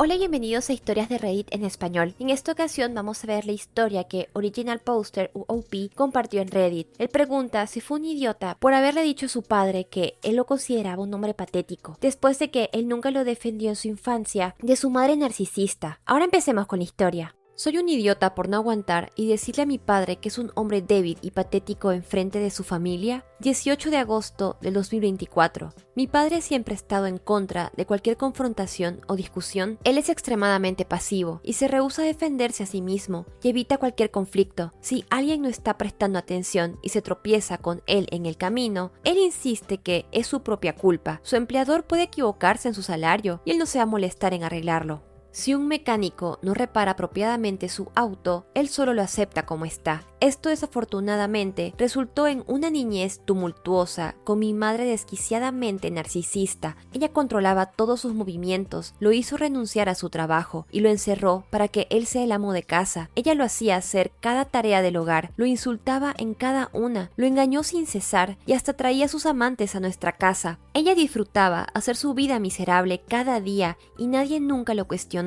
Hola y bienvenidos a Historias de Reddit en español. En esta ocasión vamos a ver la historia que Original Poster UOP compartió en Reddit. Él pregunta si fue un idiota por haberle dicho a su padre que él lo consideraba un hombre patético, después de que él nunca lo defendió en su infancia de su madre narcisista. Ahora empecemos con la historia. Soy un idiota por no aguantar y decirle a mi padre que es un hombre débil y patético enfrente de su familia. 18 de agosto del 2024. Mi padre siempre ha estado en contra de cualquier confrontación o discusión. Él es extremadamente pasivo y se rehúsa a defenderse a sí mismo y evita cualquier conflicto. Si alguien no está prestando atención y se tropieza con él en el camino, él insiste que es su propia culpa. Su empleador puede equivocarse en su salario y él no se va a molestar en arreglarlo. Si un mecánico no repara apropiadamente su auto, él solo lo acepta como está. Esto desafortunadamente resultó en una niñez tumultuosa con mi madre desquiciadamente narcisista. Ella controlaba todos sus movimientos, lo hizo renunciar a su trabajo y lo encerró para que él sea el amo de casa. Ella lo hacía hacer cada tarea del hogar, lo insultaba en cada una, lo engañó sin cesar y hasta traía a sus amantes a nuestra casa. Ella disfrutaba hacer su vida miserable cada día y nadie nunca lo cuestionó.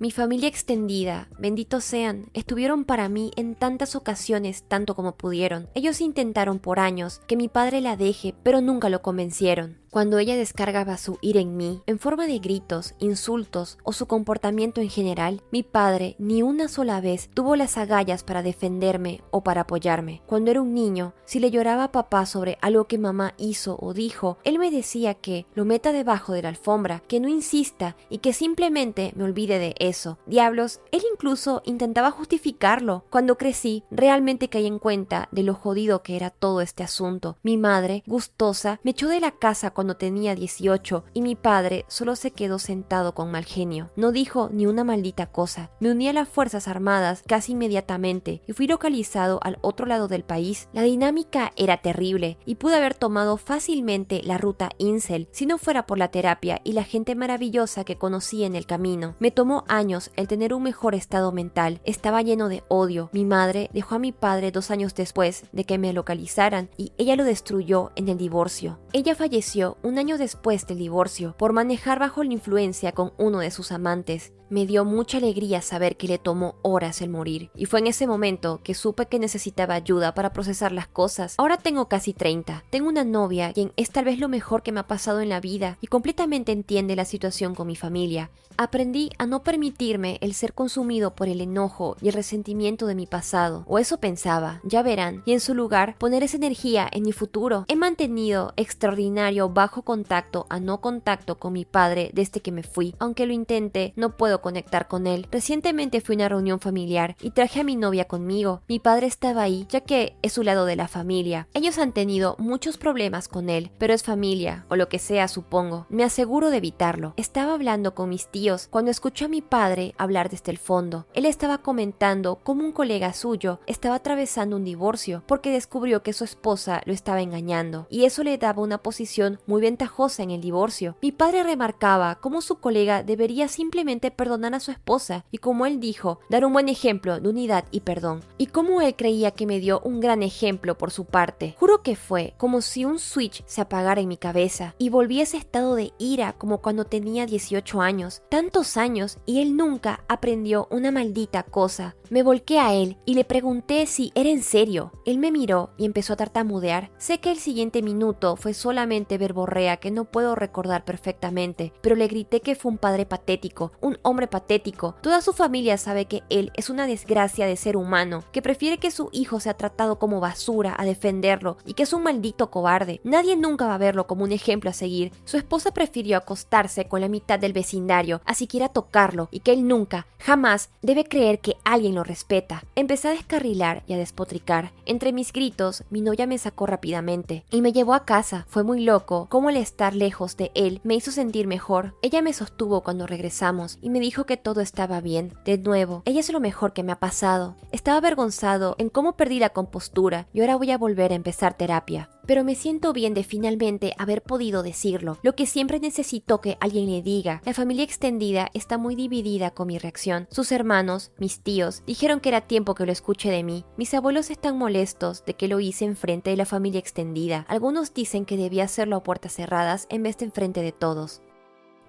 Mi familia extendida, benditos sean, estuvieron para mí en tantas ocasiones tanto como pudieron. Ellos intentaron por años que mi padre la deje, pero nunca lo convencieron. Cuando ella descargaba su ira en mí, en forma de gritos, insultos o su comportamiento en general, mi padre ni una sola vez tuvo las agallas para defenderme o para apoyarme. Cuando era un niño, si le lloraba a papá sobre algo que mamá hizo o dijo, él me decía que lo meta debajo de la alfombra, que no insista y que simplemente me olvide de eso. Diablos, él incluso intentaba justificarlo. Cuando crecí, realmente caí en cuenta de lo jodido que era todo este asunto. Mi madre, gustosa, me echó de la casa cuando tenía 18 y mi padre solo se quedó sentado con mal genio. No dijo ni una maldita cosa. Me uní a las Fuerzas Armadas casi inmediatamente y fui localizado al otro lado del país. La dinámica era terrible y pude haber tomado fácilmente la ruta Incel si no fuera por la terapia y la gente maravillosa que conocí en el camino. Me tomó años el tener un mejor estado mental. Estaba lleno de odio. Mi madre dejó a mi padre 2 años después de que me localizaran y ella lo destruyó en el divorcio. Ella falleció 1 año después del divorcio por manejar bajo la influencia con uno de sus amantes. Me dio mucha alegría saber que le tomó horas el morir, y fue en ese momento que supe que necesitaba ayuda para procesar las cosas. Ahora tengo casi 30. Tengo una novia quien es tal vez lo mejor que me ha pasado en la vida y completamente entiende la situación con mi familia. Aprendí a no permitirme el ser consumido por el enojo y el resentimiento de mi pasado, o eso pensaba, ya verán, y en su lugar poner esa energía en mi futuro. He mantenido extraordinario bajo contacto a no contacto con mi padre desde que me fui. Aunque lo intente, no puedo conectar con él. Recientemente fui a una reunión familiar y traje a mi novia conmigo. Mi padre estaba ahí, ya que es su lado de la familia. Ellos han tenido muchos problemas con él, pero es familia, o lo que sea, supongo. Me aseguro de evitarlo. Estaba hablando con mis tíos cuando escuché a mi padre hablar desde el fondo. Él estaba comentando cómo un colega suyo estaba atravesando un divorcio porque descubrió que su esposa lo estaba engañando, y eso le daba una posición muy ventajosa en el divorcio. Mi padre remarcaba cómo su colega debería simplemente perdonar a su esposa y, como él dijo, dar un buen ejemplo de unidad y perdón, y cómo él creía que me dio un gran ejemplo por su parte. Juro que fue como si un switch se apagara en mi cabeza y volví a ese estado de ira como cuando tenía 18 años. Tantos años y él nunca aprendió una maldita cosa. Me volqué a él y le pregunté si era en serio. Él me miró y empezó a tartamudear. Sé que el siguiente minuto fue solamente verborrea que no puedo recordar perfectamente, pero le grité que fue un padre patético, un hombre patético. Toda su familia sabe que él es una desgracia de ser humano, que prefiere que su hijo sea tratado como basura a defenderlo y que es un maldito cobarde. Nadie nunca va a verlo como un ejemplo a seguir. Su esposa prefirió acostarse con la mitad del vecindario a siquiera tocarlo, y que él nunca, jamás debe creer que alguien lo respeta. Empecé a descarrilar y a despotricar. Entre mis gritos, mi novia me sacó rápidamente y me llevó a casa. Fue muy loco cómo el estar lejos de él me hizo sentir mejor. Ella me sostuvo cuando regresamos y me dijo que todo estaba bien. De nuevo, ella es lo mejor que me ha pasado. Estaba avergonzado en cómo perdí la compostura y ahora voy a volver a empezar terapia. Pero me siento bien de finalmente haber podido decirlo, lo que siempre necesito que alguien le diga. La familia extendida está muy dividida con mi reacción. Sus hermanos, mis tíos, dijeron que era tiempo que lo escuche de mí. Mis abuelos están molestos de que lo hice enfrente de la familia extendida. Algunos dicen que debía hacerlo a puertas cerradas en vez de enfrente de todos.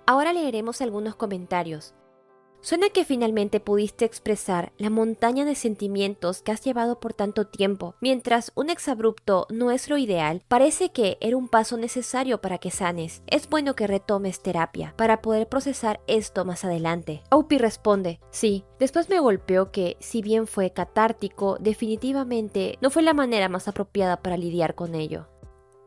Ahora leeremos algunos comentarios. Suena que finalmente pudiste expresar la montaña de sentimientos que has llevado por tanto tiempo. Mientras un exabrupto no es lo ideal, parece que era un paso necesario para que sanes. Es bueno que retomes terapia para poder procesar esto más adelante. Opie responde, sí, después me golpeó que, si bien fue catártico, definitivamente no fue la manera más apropiada para lidiar con ello.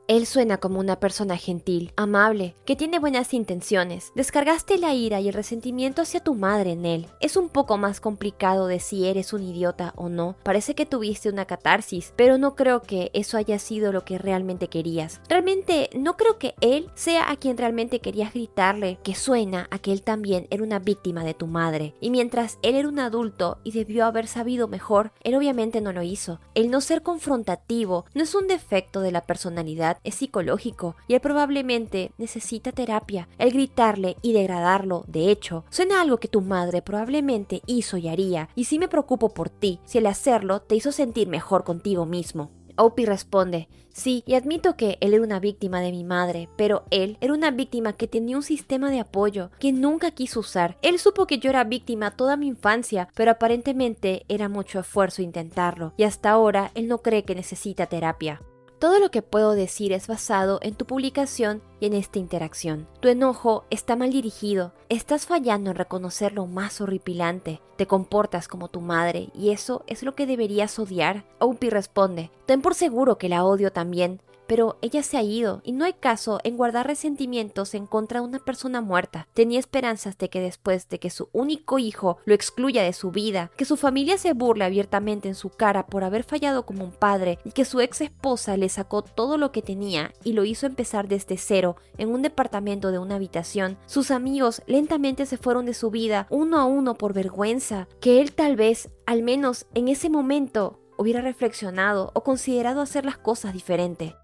Él suena como una persona gentil, amable, que tiene buenas intenciones. Descargaste la ira y el resentimiento hacia tu madre en él. Es un poco más complicado de si eres un idiota o no. Parece que tuviste una catarsis, pero no creo que eso haya sido lo que realmente querías. Realmente no creo que él sea a quien realmente querías gritarle, que suena a que él también era una víctima de tu madre. Y mientras él era un adulto y debió haber sabido mejor, él obviamente no lo hizo. El no ser confrontativo no es un defecto de la personalidad, es psicológico y él probablemente necesita terapia. El gritarle y degradarlo, de hecho, suena a algo que tu madre probablemente hizo y haría, y sí me preocupo por ti si el hacerlo te hizo sentir mejor contigo mismo. Opie responde, sí, y admito que él era una víctima de mi madre, pero él era una víctima que tenía un sistema de apoyo que nunca quiso usar. Él supo que yo era víctima toda mi infancia, pero aparentemente era mucho esfuerzo intentarlo, y hasta ahora él no cree que necesita terapia. Todo lo que puedo decir es basado en tu publicación y en esta interacción. Tu enojo está mal dirigido, estás fallando en reconocer lo más horripilante, te comportas como tu madre y eso es lo que deberías odiar. Opie responde, ten por seguro que la odio también, pero ella se ha ido y no hay caso en guardar resentimientos en contra de una persona muerta. Tenía esperanzas de que después de que su único hijo lo excluya de su vida, que su familia se burle abiertamente en su cara por haber fallado como un padre y que su ex esposa le sacó todo lo que tenía y lo hizo empezar desde cero en un departamento de una habitación, sus amigos lentamente se fueron de su vida uno a uno por vergüenza, que él tal vez, al menos en ese momento, hubiera reflexionado o considerado hacer las cosas diferente.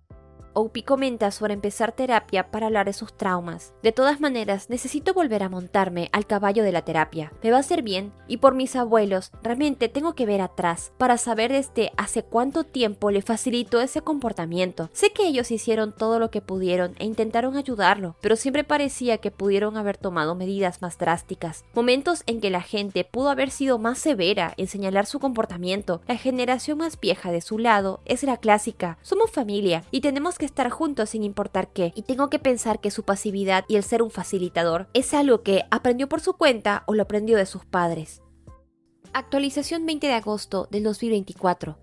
Opie comenta sobre empezar terapia para hablar de sus traumas. De todas maneras, necesito volver a montarme al caballo de la terapia. Me va a hacer bien, y por mis abuelos, realmente tengo que ver atrás para saber desde hace cuánto tiempo le facilitó ese comportamiento. Sé que ellos hicieron todo lo que pudieron e intentaron ayudarlo, pero siempre parecía que pudieron haber tomado medidas más drásticas. Momentos en que la gente pudo haber sido más severa en señalar su comportamiento. La generación más vieja de su lado es la clásica. Somos familia y tenemos que estar juntos sin importar qué, y tengo que pensar que su pasividad y el ser un facilitador es algo que aprendió por su cuenta o lo aprendió de sus padres. Actualización 20 de agosto del 2024.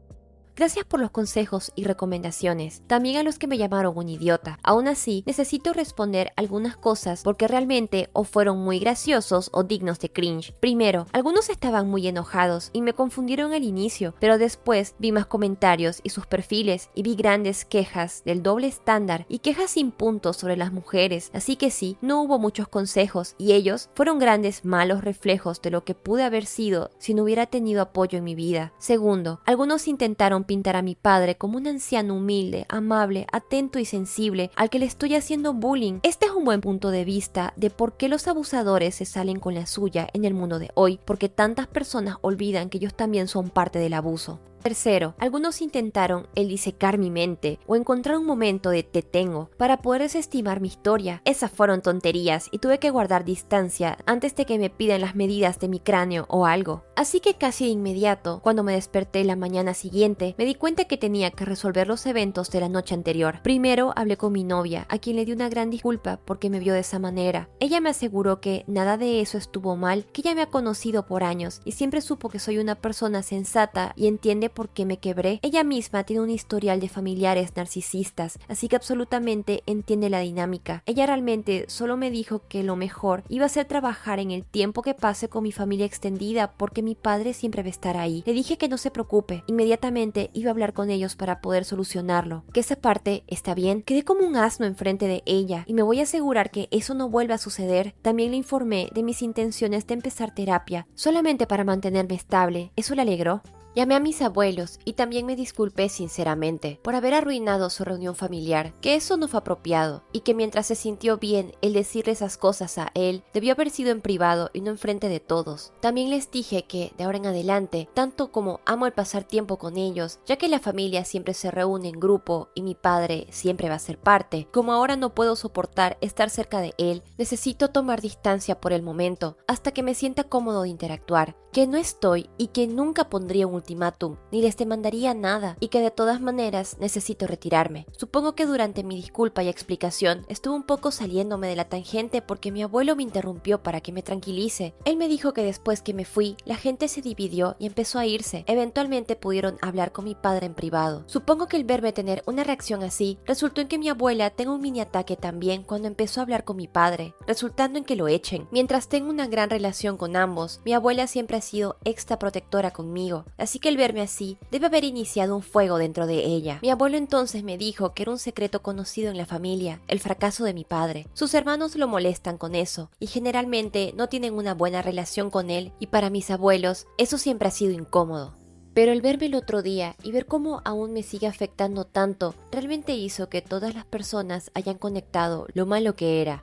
Gracias por los consejos y recomendaciones, también a los que me llamaron un idiota. Aún así, necesito responder algunas cosas porque realmente o fueron muy graciosos o dignos de cringe. Primero, algunos estaban muy enojados y me confundieron al inicio, pero después vi más comentarios y sus perfiles y vi grandes quejas del doble estándar y quejas sin puntos sobre las mujeres, así que sí, no hubo muchos consejos y ellos fueron grandes malos reflejos de lo que pude haber sido si no hubiera tenido apoyo en mi vida. Segundo, algunos intentaron pintar a mi padre como un anciano humilde, amable, atento y sensible al que le estoy haciendo bullying. Este es un buen punto de vista de por qué los abusadores se salen con la suya en el mundo de hoy, porque tantas personas olvidan que ellos también son parte del abuso. Tercero, algunos intentaron el disecar mi mente o encontrar un momento de te tengo para poder desestimar mi historia. Esas fueron tonterías y tuve que guardar distancia antes de que me pidan las medidas de mi cráneo o algo. Así que casi de inmediato, cuando me desperté la mañana siguiente, me di cuenta que tenía que resolver los eventos de la noche anterior. Primero hablé con mi novia, a quien le di una gran disculpa porque me vio de esa manera. Ella me aseguró que nada de eso estuvo mal, que ella me ha conocido por años y siempre supo que soy una persona sensata y entiende por qué me quebré. Ella misma tiene un historial de familiares narcisistas, así que absolutamente entiende la dinámica. Ella realmente solo me dijo que lo mejor iba a ser trabajar en el tiempo que pase con mi familia extendida porque mi padre siempre va a estar ahí. Le dije que no se preocupe, inmediatamente iba a hablar con ellos para poder solucionarlo, que esa parte está bien. Quedé como un asno enfrente de ella y me voy a asegurar que eso no vuelva a suceder. También le informé de mis intenciones de empezar terapia, solamente para mantenerme estable. ¿Eso le alegró? Llamé a mis abuelos y también me disculpé sinceramente por haber arruinado su reunión familiar, que eso no fue apropiado y que mientras se sintió bien el decirle esas cosas a él, debió haber sido en privado y no enfrente de todos. También les dije que, de ahora en adelante, tanto como amo el pasar tiempo con ellos, ya que la familia siempre se reúne en grupo y mi padre siempre va a ser parte, como ahora no puedo soportar estar cerca de él, necesito tomar distancia por el momento, hasta que me sienta cómodo de interactuar, que no estoy y que nunca pondría un ultimátum, ni les demandaría nada, y que de todas maneras necesito retirarme. Supongo que durante mi disculpa y explicación estuve un poco saliéndome de la tangente porque mi abuelo me interrumpió para que me tranquilice. Él me dijo que después que me fui, la gente se dividió y empezó a irse. Eventualmente pudieron hablar con mi padre en privado. Supongo que el verme tener una reacción así resultó en que mi abuela tenga un mini ataque también cuando empezó a hablar con mi padre, resultando en que lo echen. Mientras tengo una gran relación con ambos, mi abuela siempre ha sido extra protectora conmigo, así que el verme así debe haber iniciado un fuego dentro de ella. Mi abuelo entonces me dijo que era un secreto conocido en la familia, el fracaso de mi padre. Sus hermanos lo molestan con eso y generalmente no tienen una buena relación con él, y para mis abuelos eso siempre ha sido incómodo. Pero el verme el otro día y ver cómo aún me sigue afectando tanto, realmente hizo que todas las personas hayan conectado lo malo que era.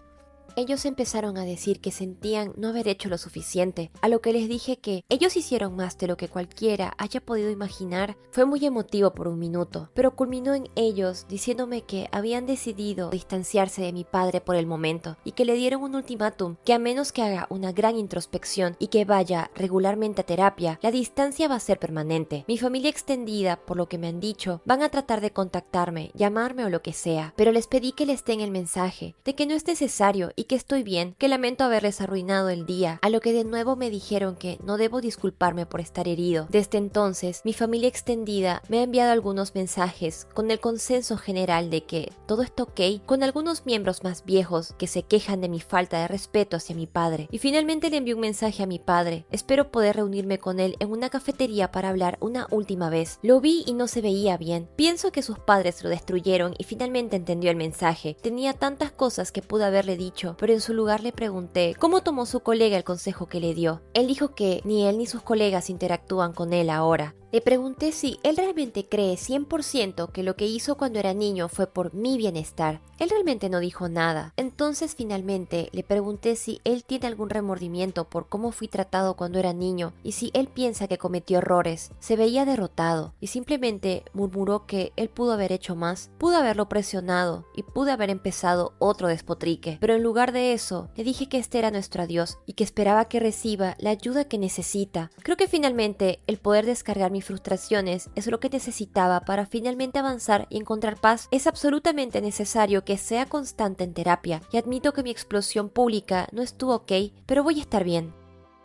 Ellos empezaron a decir que sentían no haber hecho lo suficiente, a lo que les dije que ellos hicieron más de lo que cualquiera haya podido imaginar. Fue muy emotivo por un minuto, pero culminó en ellos diciéndome que habían decidido distanciarse de mi padre por el momento y que le dieron un ultimátum, que a menos que haga una gran introspección y que vaya regularmente a terapia, la distancia va a ser permanente. Mi familia extendida, por lo que me han dicho, van a tratar de contactarme, llamarme o lo que sea, pero les pedí que les den el mensaje de que no es necesario y que estoy bien, que lamento haberles arruinado el día, a lo que de nuevo me dijeron que no debo disculparme por estar herido. Desde entonces, mi familia extendida me ha enviado algunos mensajes con el consenso general de que todo está ok, con algunos miembros más viejos que se quejan de mi falta de respeto hacia mi padre. Y finalmente le envié un mensaje a mi padre. Espero poder reunirme con él en una cafetería para hablar una última vez. Lo vi y no se veía bien. Pienso que sus padres lo destruyeron y finalmente entendió el mensaje. Tenía tantas cosas que pude haberle dicho, pero en su lugar le pregunté cómo tomó su colega el consejo que le dio. Él dijo que ni él ni sus colegas interactúan con él ahora. Le pregunté si él realmente cree 100% que lo que hizo cuando era niño fue por mi bienestar. Él realmente no dijo nada. Entonces finalmente le pregunté si él tiene algún remordimiento por cómo fui tratado cuando era niño y si él piensa que cometió errores. Se veía derrotado y simplemente murmuró que él pudo haber hecho más, pudo haberlo presionado y pudo haber empezado otro despotrique. Pero en lugar de eso, le dije que este era nuestro adiós y que esperaba que reciba la ayuda que necesita. Creo que finalmente el poder descargar mis frustraciones es lo que necesitaba para finalmente avanzar y encontrar paz. Es absolutamente necesario que sea constante en terapia y admito que mi explosión pública no estuvo ok, pero voy a estar bien.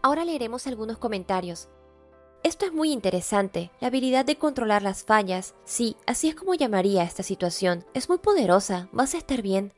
Ahora leeremos algunos comentarios. Esto es muy interesante, la habilidad de controlar las fallas. Sí, así es como llamaría a esta situación. Es muy poderosa, vas a estar bien.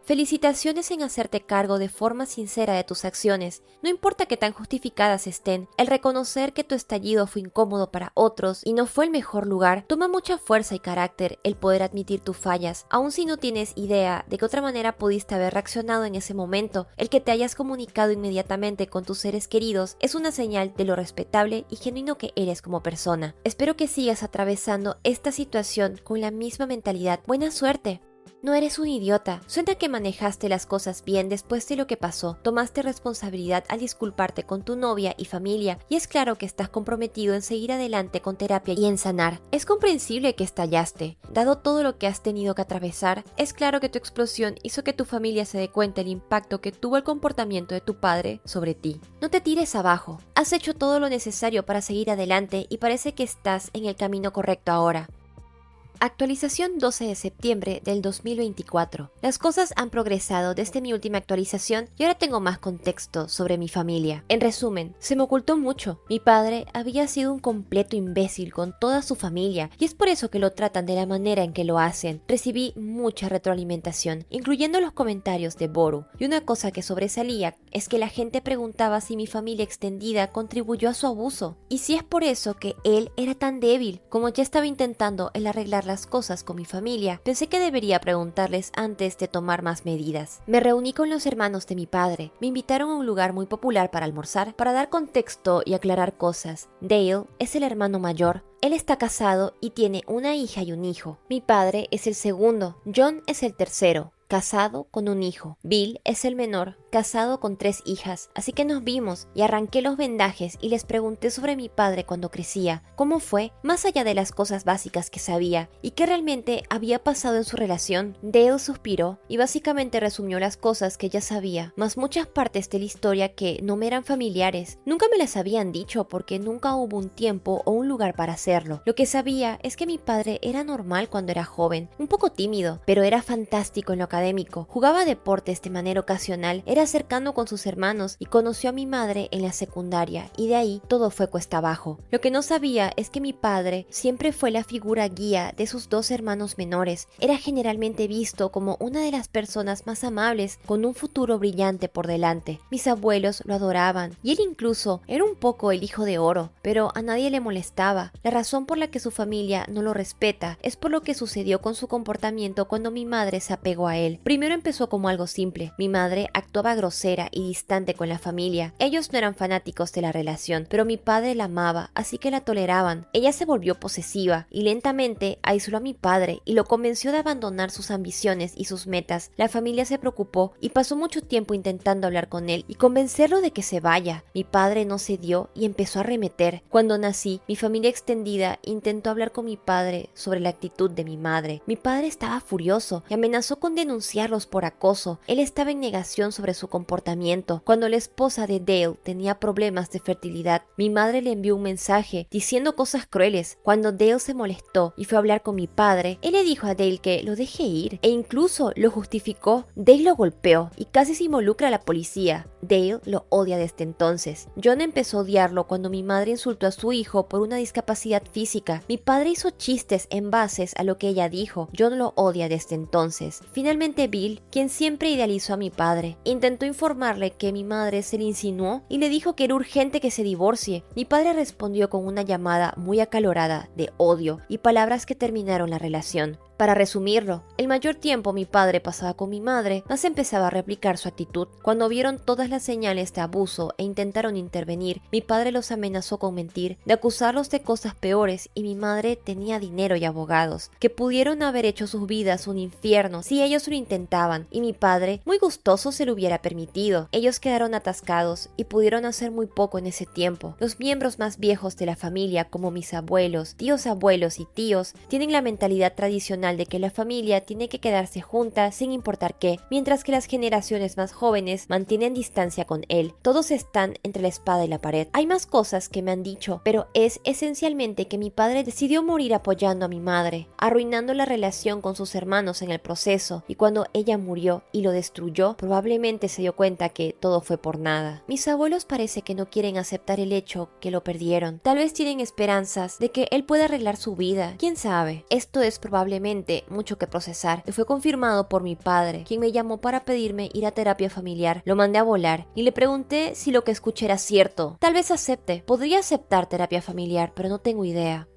Felicitaciones en hacerte cargo de forma sincera de tus acciones, no importa que tan justificadas estén. El reconocer que tu estallido fue incómodo para otros y no fue el mejor lugar, toma mucha fuerza y carácter el poder admitir tus fallas, aun si no tienes idea de qué otra manera pudiste haber reaccionado en ese momento. El que te hayas comunicado inmediatamente con tus seres queridos es una señal de lo respetable y genuino que eres como persona. Espero que sigas atravesando esta situación con la misma mentalidad. Buena suerte. No eres un idiota. Suena que manejaste las cosas bien después de lo que pasó. Tomaste responsabilidad al disculparte con tu novia y familia y es claro que estás comprometido en seguir adelante con terapia y en sanar. Es comprensible que estallaste. Dado todo lo que has tenido que atravesar, es claro que tu explosión hizo que tu familia se dé cuenta del impacto que tuvo el comportamiento de tu padre sobre ti. No te tires abajo. Has hecho todo lo necesario para seguir adelante y parece que estás en el camino correcto ahora. Actualización 12 de septiembre del 2024. Las cosas han progresado desde mi última actualización y ahora tengo más contexto sobre mi familia. En resumen, se me ocultó mucho. Mi padre había sido un completo imbécil con toda su familia y es por eso que lo tratan de la manera en que lo hacen. Recibí mucha retroalimentación, incluyendo los comentarios de Boru, y una cosa que sobresalía es que la gente preguntaba si mi familia extendida contribuyó a su abuso y si es por eso que él era tan débil, como ya estaba intentando el arreglar las cosas con mi familia, pensé que debería preguntarles antes de tomar más medidas. Me reuní con los hermanos de mi padre. Me invitaron a un lugar muy popular para almorzar, para dar contexto y aclarar cosas. Dale es el hermano mayor. Él está casado y tiene una hija y un hijo. Mi padre es el segundo. John es el tercero, casado con un hijo. Bill es el menor, casado con 3 hijas. Así que nos vimos y arranqué los vendajes y les pregunté sobre mi padre cuando crecía, cómo fue, más allá de las cosas básicas que sabía, y qué realmente había pasado en su relación. Dale suspiró y básicamente resumió las cosas que ya sabía, más muchas partes de la historia que no me eran familiares. Nunca me las habían dicho porque nunca hubo un tiempo o un lugar para hacerlo. Lo que sabía es que mi padre era normal cuando era joven, un poco tímido, pero era fantástico en lo académico. Jugaba deportes de manera ocasional, era cercano con sus hermanos y conoció a mi madre en la secundaria, y de ahí todo fue cuesta abajo. Lo que no sabía es que mi padre siempre fue la figura guía de sus 2 hermanos menores. Era generalmente visto como una de las personas más amables, con un futuro brillante por delante. Mis abuelos lo adoraban y él incluso era un poco el hijo de oro, pero a nadie le molestaba. La razón por la que su familia no lo respeta es por lo que sucedió con su comportamiento cuando mi madre se apegó a él. Primero empezó como algo simple. Mi madre actuaba grosera y distante con la familia. Ellos no eran fanáticos de la relación, pero mi padre la amaba, así que la toleraban. Ella se volvió posesiva y lentamente aisló a mi padre y lo convenció de abandonar sus ambiciones y sus metas. La familia se preocupó y pasó mucho tiempo intentando hablar con él y convencerlo de que se vaya. Mi padre no cedió y empezó a arremeter. Cuando nací, mi familia extendida intentó hablar con mi padre sobre la actitud de mi madre. Mi padre estaba furioso y amenazó con denunciarlos por acoso. Él estaba en negación sobre su comportamiento. Cuando la esposa de Dale tenía problemas de fertilidad, mi madre le envió un mensaje diciendo cosas crueles. Cuando Dale se molestó y fue a hablar con mi padre, él le dijo a Dale que lo deje ir e incluso lo justificó. Dale lo golpeó y casi se involucra a la policía. Dale lo odia desde entonces. John empezó a odiarlo cuando mi madre insultó a su hijo por una discapacidad física. Mi padre hizo chistes en bases a lo que ella dijo. John lo odia desde entonces. Finalmente Bill, quien siempre idealizó a mi padre, intentó informarle que mi madre se le insinuó y le dijo que era urgente que se divorcie. Mi padre respondió con una llamada muy acalorada de odio y palabras que terminaron la relación. Para resumirlo, el mayor tiempo mi padre pasaba con mi madre, más empezaba a replicar su actitud. Cuando vieron todas las señales de abuso e intentaron intervenir, mi padre los amenazó con mentir, de acusarlos de cosas peores, y mi madre tenía dinero y abogados, que pudieron haber hecho sus vidas un infierno si ellos lo intentaban, y mi padre, muy gustoso, se lo hubiera permitido. Ellos quedaron atascados y pudieron hacer muy poco en ese tiempo. Los miembros más viejos de la familia, como mis abuelos, tíos abuelos y tíos, tienen la mentalidad tradicional de que la familia tiene que quedarse junta sin importar qué, mientras que las generaciones más jóvenes mantienen distancia con él. Todos están entre la espada y la pared. Hay más cosas que me han dicho, pero es esencialmente que mi padre decidió morir apoyando a mi madre, arruinando la relación con sus hermanos en el proceso, y cuando ella murió y lo destruyó, probablemente se dio cuenta que todo fue por nada. Mis abuelos parece que no quieren aceptar el hecho que lo perdieron. Tal vez tienen esperanzas de que él pueda arreglar su vida. ¿Quién sabe? Esto es probablemente mucho que procesar. Y fue confirmado por mi padre, quien me llamó para pedirme ir a terapia familiar. Lo mandé a volar y le pregunté si lo que escuché era cierto. Tal vez acepte. Podría aceptar terapia familiar, pero no tengo idea.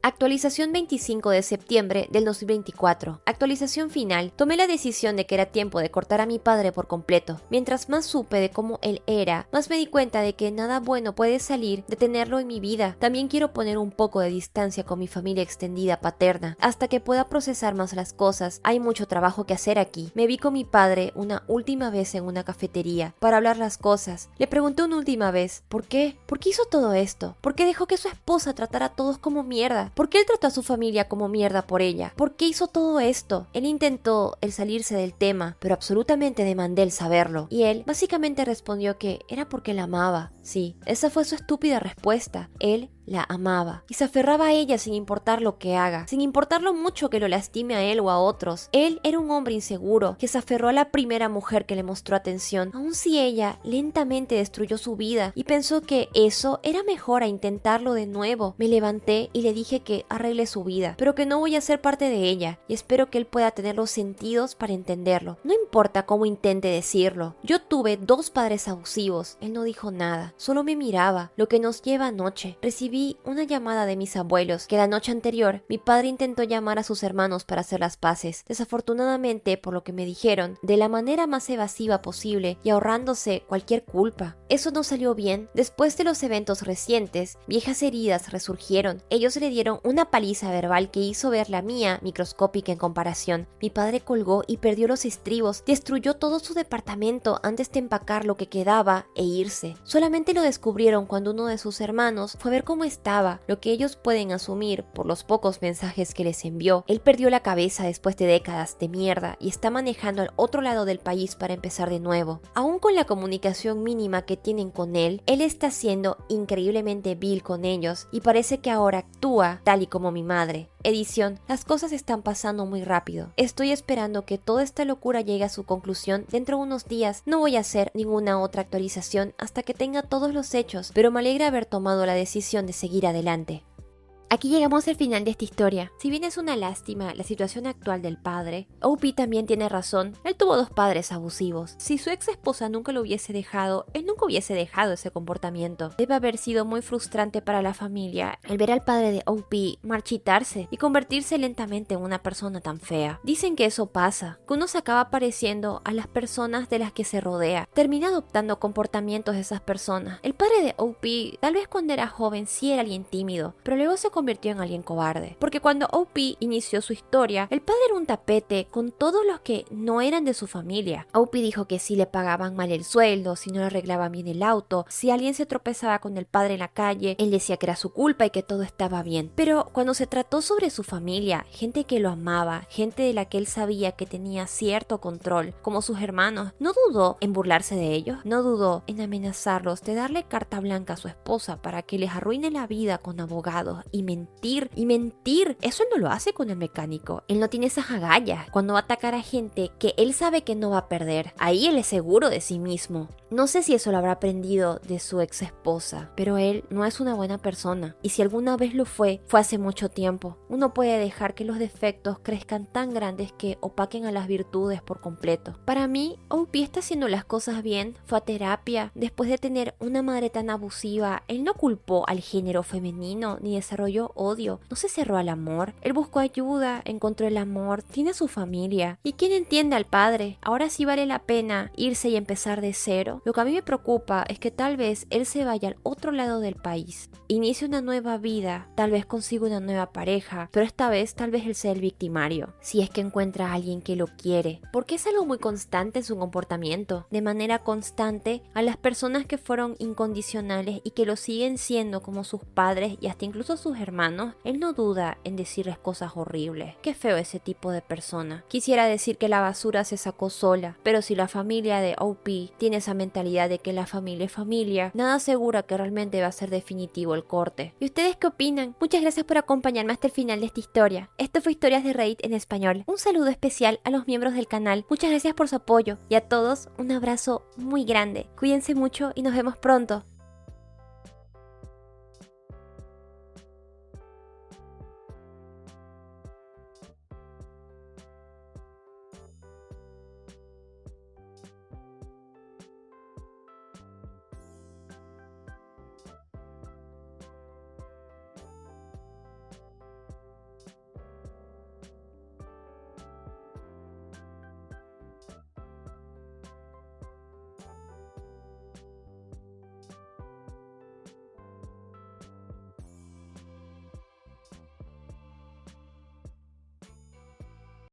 Actualización 25 de septiembre del 2024. Actualización final. Tomé la decisión de que era tiempo de cortar a mi padre por completo. Mientras más supe de cómo él era, más me di cuenta de que nada bueno puede salir de tenerlo en mi vida. También quiero poner un poco de distancia con mi familia extendida paterna. Hasta que pueda procesar más las cosas, hay mucho trabajo que hacer aquí. Me vi con mi padre una última vez en una cafetería para hablar las cosas. Le pregunté una última vez, ¿por qué? ¿Por qué hizo todo esto? ¿Por qué dejó que su esposa tratara a todos como mierda? ¿Por qué él trató a su familia como mierda por ella? ¿Por qué hizo todo esto? Él intentó el salirse del tema, pero absolutamente demandé el saberlo. Y él básicamente respondió que era porque la amaba. Sí, esa fue su estúpida respuesta. Él la amaba y se aferraba a ella sin importar lo que haga, sin importar lo mucho que lo lastime a él o a otros. Él era un hombre inseguro que se aferró a la primera mujer que le mostró atención, aun si ella lentamente destruyó su vida, y pensó que eso era mejor a intentarlo de nuevo. Me levanté y le dije que arregle su vida, pero que no voy a ser parte de ella, y espero que él pueda tener los sentidos para entenderlo. No importa cómo intente decirlo. Yo tuve 2 padres abusivos. Él no dijo nada, solo me miraba. Lo que nos lleva anoche. Recibí recibí una llamada de mis abuelos que la noche anterior mi padre intentó llamar a sus hermanos para hacer las paces. Desafortunadamente, por lo que me dijeron, de la manera más evasiva posible y ahorrándose cualquier culpa. Eso no salió bien. Después de los eventos recientes, viejas heridas resurgieron. Ellos le dieron una paliza verbal que hizo ver la mía microscópica en comparación. Mi padre colgó y perdió los estribos, destruyó todo su departamento antes de empacar lo que quedaba e irse. Solamente lo descubrieron cuando uno de sus hermanos fue a ver cómo estaba, lo que ellos pueden asumir por los pocos mensajes que les envió. Él perdió la cabeza después de décadas de mierda y está manejando al otro lado del país para empezar de nuevo. Aún con la comunicación mínima que tienen con él está siendo increíblemente vil con ellos y parece que ahora actúa tal y como mi madre. Edición, las cosas están pasando muy rápido. Estoy esperando que toda esta locura llegue a su conclusión dentro de unos días. No voy a hacer ninguna otra actualización hasta que tenga todos los hechos, pero me alegra haber tomado la decisión de seguir adelante. Aquí llegamos al final de esta historia. Si bien es una lástima la situación actual del padre, OP también tiene razón. Él tuvo dos padres abusivos. Si su ex esposa nunca lo hubiese dejado, él nunca hubiese dejado ese comportamiento. Debe haber sido muy frustrante para la familia el ver al padre de OP marchitarse y convertirse lentamente en una persona tan fea. Dicen que eso pasa, que uno se acaba pareciendo a las personas de las que se rodea. Termina adoptando comportamientos de esas personas. El padre de OP, tal vez cuando era joven sí era alguien tímido, pero luego se convirtió en alguien cobarde. Porque cuando OP inició su historia, el padre era un tapete con todos los que no eran de su familia. OP dijo que si le pagaban mal el sueldo, si no le arreglaban bien el auto, si alguien se tropezaba con el padre en la calle, él decía que era su culpa y que todo estaba bien. Pero cuando se trató sobre su familia, gente que lo amaba, gente de la que él sabía que tenía cierto control, como sus hermanos, no dudó en burlarse de ellos, no dudó en amenazarlos, de darle carta blanca a su esposa para que les arruine la vida con abogados y mentir. Eso él no lo hace con el mecánico. Él no tiene esas agallas cuando va a atacar a gente que él sabe que no va a perder. Ahí él es seguro de sí mismo. No sé si eso lo habrá aprendido de su ex esposa, pero él no es una buena persona. Y si alguna vez lo fue hace mucho tiempo. Uno puede dejar que los defectos crezcan tan grandes que opaquen a las virtudes por completo. Para mí, OP está haciendo las cosas bien. Fue a terapia. Después de tener una madre tan abusiva, él no culpó al género femenino ni desarrolló odio. No se cerró al amor. Él buscó ayuda, encontró el amor, tiene su familia. ¿Y quién entiende al padre? Ahora sí vale la pena irse y empezar de cero. Lo que a mí me preocupa es que tal vez él se vaya al otro lado del país, inicie una nueva vida, tal vez consiga una nueva pareja, pero esta vez tal vez él sea el victimario, si es que encuentra a alguien que lo quiere, porque es algo muy constante en su comportamiento, de manera constante a las personas que fueron incondicionales y que lo siguen siendo como sus padres y hasta incluso sus hermanos, él no duda en decirles cosas horribles. Qué feo ese tipo de persona. Quisiera decir que la basura se sacó sola, pero si la familia de OP tiene esa mentalidad de que la familia es familia, nada asegura que realmente va a ser definitivo el corte. ¿Y ustedes qué opinan? Muchas gracias por acompañarme hasta el final de esta historia. Esto fue Historias de Reddit en español. Un saludo especial a los miembros del canal. Muchas gracias por su apoyo y a todos un abrazo muy grande. Cuídense mucho y nos vemos pronto.